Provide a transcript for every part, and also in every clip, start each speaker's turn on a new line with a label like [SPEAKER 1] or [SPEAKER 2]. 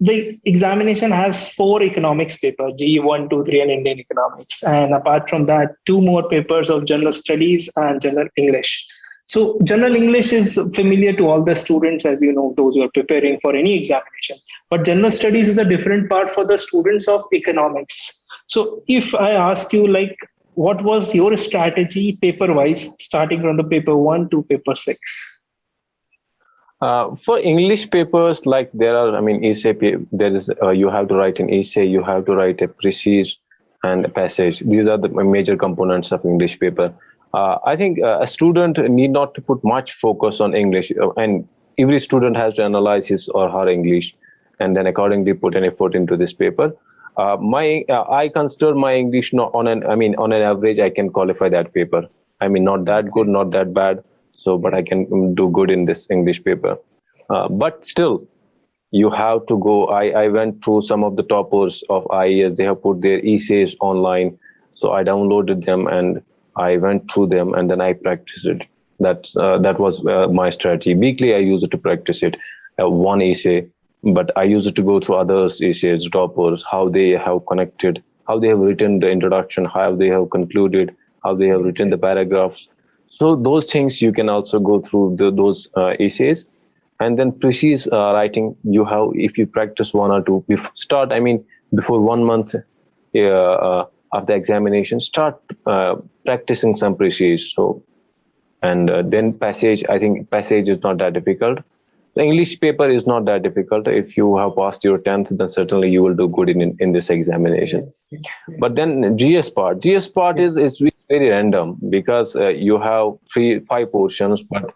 [SPEAKER 1] the examination has four economics paper, GE 1, 2, 3, and Indian economics. And apart from that, two more papers of general studies and general English. So general English is familiar to all the students, as you know, those who are preparing for any examination. But general studies is a different part for the students of economics. So if I ask you, like, what was your strategy paper wise, starting from the paper one to paper six?
[SPEAKER 2] For English papers, like there are, I mean, essay, there is, you have to write an essay, you have to write a precis and a passage. These are the major components of English paper. I think a student need not to put much focus on English, and every student has to analyze his or her English, and then accordingly put an effort into this paper. I consider my English not on an, I mean, on an average, I can qualify that paper. I mean, not that good, not that bad. So, but I can do good in this English paper. But still, you have to go. I went through some of the toppers of IES. They have put their essays online. So I downloaded them and I went through them and then I practiced it. That was my strategy. Weekly, I used it to practice it, one essay. But I used it to go through others' essays, toppers, how they have connected, how they have written the introduction, how they have concluded, how they have written the paragraphs. So those things you can also go through those essays, and then precise writing. You have, if you practice one or two, before 1 month of the examination, start practicing some precise. So, and then passage. I think passage is not that difficult. The English paper is not that difficult. If you have passed your 10th, then certainly you will do good in this examination. Yes. But then GS part is very random because you have 5 portions, but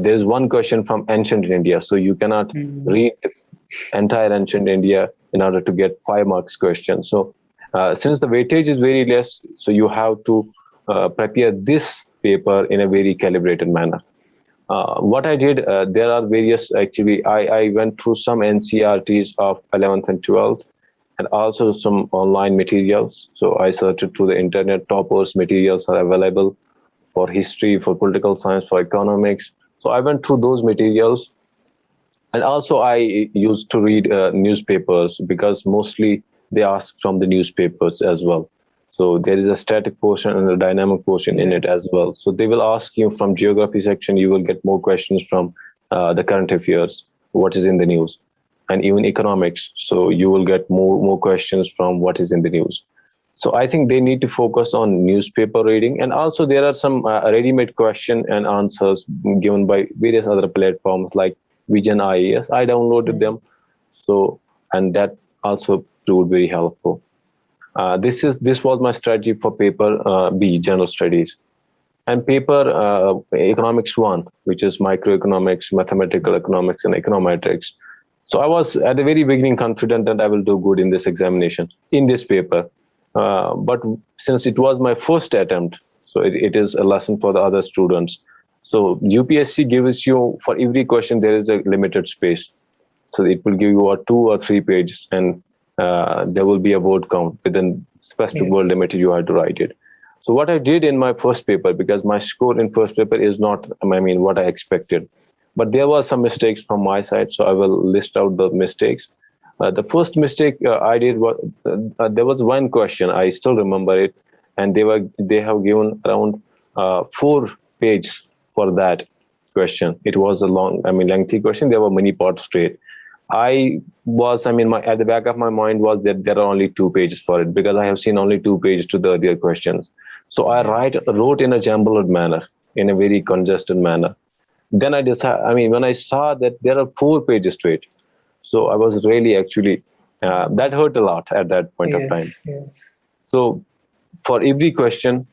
[SPEAKER 2] there's one question from ancient India. So you cannot read entire ancient India in order to get 5 marks question. So since the weightage is very less, so you have to prepare this paper in a very calibrated manner. What I did, there are various, actually, I went through some NCRTs of 11th and 12th, and also some online materials. So I searched through the internet. Toppers materials are available for history, for political science, for economics. So I went through those materials. And also I used to read newspapers, because mostly they ask from the newspapers as well. So there is a static portion and a dynamic portion in it as well. So they will ask you from geography section, you will get more questions from the current affairs, what is in the news, and even economics. So you will get more questions from what is in the news. So I think they need to focus on newspaper reading. And also there are some ready-made question and answers given by various other platforms like Vision IES. I downloaded them. So, and that also proved very helpful. This was my strategy for paper B, general studies, and paper economics 1, which is microeconomics, mathematical economics, and econometrics. So I was at the very beginning confident that I will do good in this examination, in this paper. But since it was my first attempt, so it is a lesson for the other students. So UPSC gives you, for every question, there is a limited space. So it will give you a 2 or 3 pages, and there will be a word count within specific word limit. You have to write it. So what I did in my first paper, because my score in first paper is not, what I expected, but there were some mistakes from my side. So I will list out the mistakes. The first mistake I did was there was one question, I still remember it, and they have given around 4 pages for that question. It was a lengthy question. There were many parts to it. I was, at the back of my mind was that there are only 2 pages for it, because I have seen only 2 pages to the earlier questions. So I wrote in a jumbled manner, in a very congested manner. Then I decided, when I saw that there are 4 pages to it, so I was really actually, that hurt a lot at that point of time. Yes. So for every question,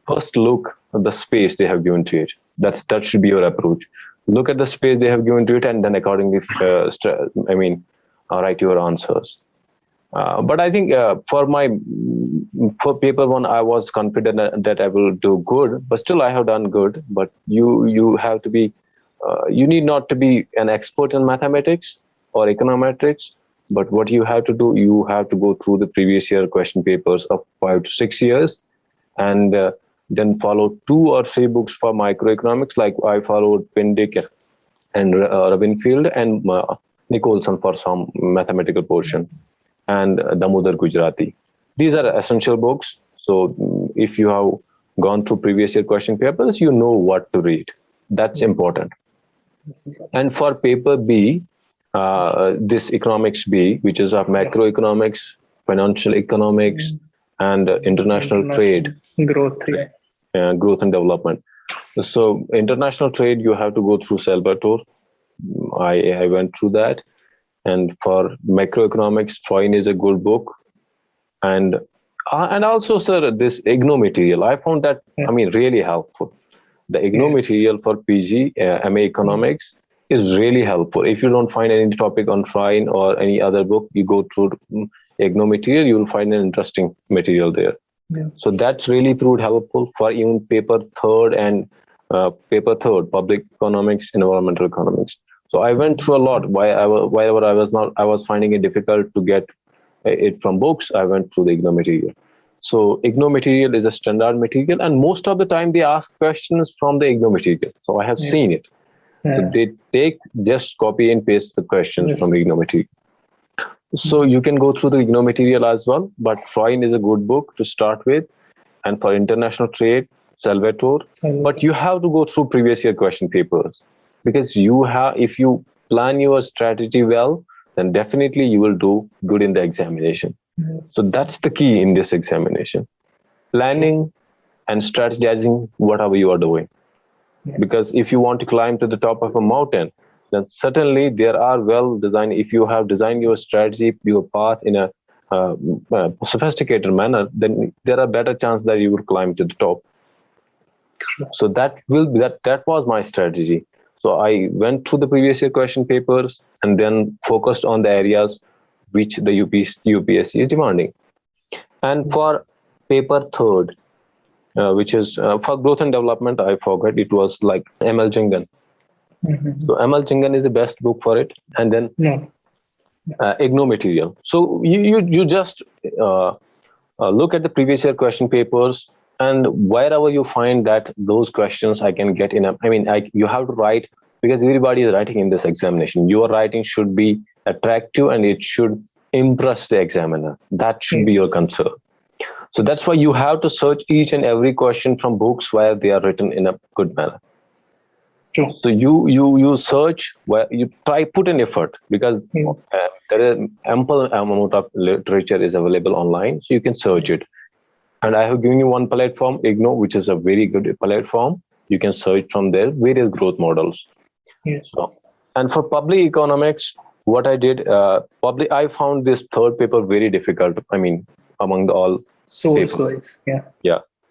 [SPEAKER 2] first look at the space they have given to it. That should be your approach. Look at the space they have given to it, and then accordingly, write your answers. But I think for paper 1, I was confident that I will do good, but still I have done good. But you have to be, you need not to be an expert in mathematics or econometrics, but what you have to do, you have to go through the previous year question papers of 5 to 6 years, and then follow 2 or 3 books for microeconomics, like I followed Pindick and Robinfield, and Nicholson for some mathematical portion, and Damodar Gujarati. These are essential books. So if you have gone through previous year question papers, you know what to read. That's important. And for paper B, this economics B, which is of macroeconomics, financial economics, and international trade,
[SPEAKER 1] growth,
[SPEAKER 2] growth and development. So international trade, you have to go through Salvatore. I went through that. And for macroeconomics, Freund is a good book. And also, sir, this IGNO material, I found that, I mean, really helpful. The IGNO material for PG, MA Economics is really helpful. If you don't find any topic on Freund or any other book, you go through IGNO material, you will find an interesting material there. So that's really proved helpful for even paper third and public economics, environmental economics. So I went through a lot. Wherever I was finding it difficult to get it from books, I went through the IGNO material. So IGNO material is a standard material, and most of the time they ask questions from the IGNO material. So I have seen it. So they just copy and paste the questions from IGNO material. So you can go through the IGNO material as well, but Freund is a good book to start with. And for international trade, Salvatore. But you have to go through previous year question papers, because if you plan your strategy well, then definitely you will do good in the examination. So that's the key in this examination. Planning and strategizing whatever you are doing. Because if you want to climb to the top of a mountain, then certainly there are well designed, if you have designed your strategy, your path in a sophisticated manner, then there are better chances that you will climb to the top. So that was my strategy. So I went through the previous year question papers and then focused on the areas which the UPSC is demanding. And for paper third, which is for growth and development, I forgot, it was like ML Jingan. So ML Jingan is the best book for it. And then IGNO material. So you just look at the previous year question papers, and wherever you find that those questions I can get in you have to write, because everybody is writing in this examination. Your writing should be attractive and it should impress the examiner. That should be your concern. So that's why you have to search each and every question from books where they are written in a good manner. So you search, where you put an effort, because there is ample amount of literature is available online, so you can search it. And I have given you one platform, IGNO, which is a very good platform. You can search from there various growth models. And for public economics, what I did, I found this third paper very difficult. Among all papers.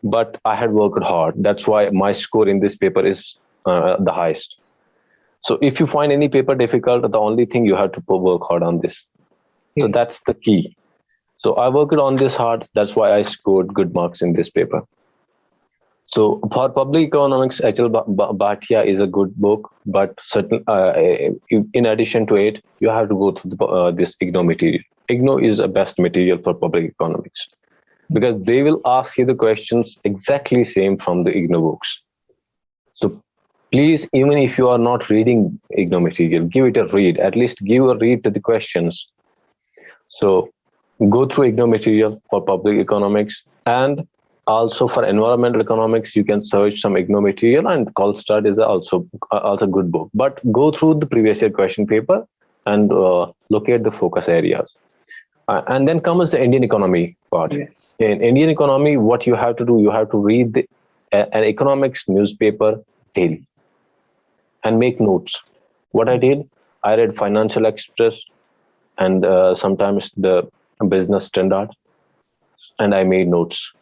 [SPEAKER 2] But I had worked hard. That's why my score in this paper is the highest. So if you find any paper difficult, the only thing you have to work hard on this. So that's the key. So I worked on this hard. That's why I scored good marks in this paper. So for public economics, Achal Bhatia is a good book, but in addition to it, you have to go through this IGNO material. IGNO is a best material for public economics, because they will ask you the questions exactly same from the IGNO books. So please, even if you are not reading IGNO material, give it a read. At least give a read to the questions. So go through IGNO material for public economics, and also for environmental economics, you can search some IGNO material, and Kolstad is also a good book. But go through the previous year question paper and locate the focus areas. And then comes the Indian economy part. In Indian economy, what you have to do, you have to read an economics newspaper daily and make notes. What I did, I read Financial Express and sometimes the Business Standard, and I made notes.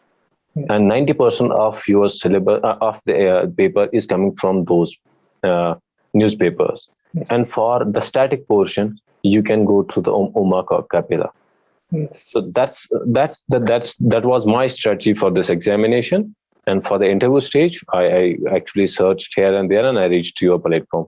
[SPEAKER 2] And 90% of your syllabus of the paper is coming from those newspapers. And for the static portion, you can go to the Uma Kapila. So that was my strategy for this examination. And for the interview stage, I actually searched here and there, and I reached your platform.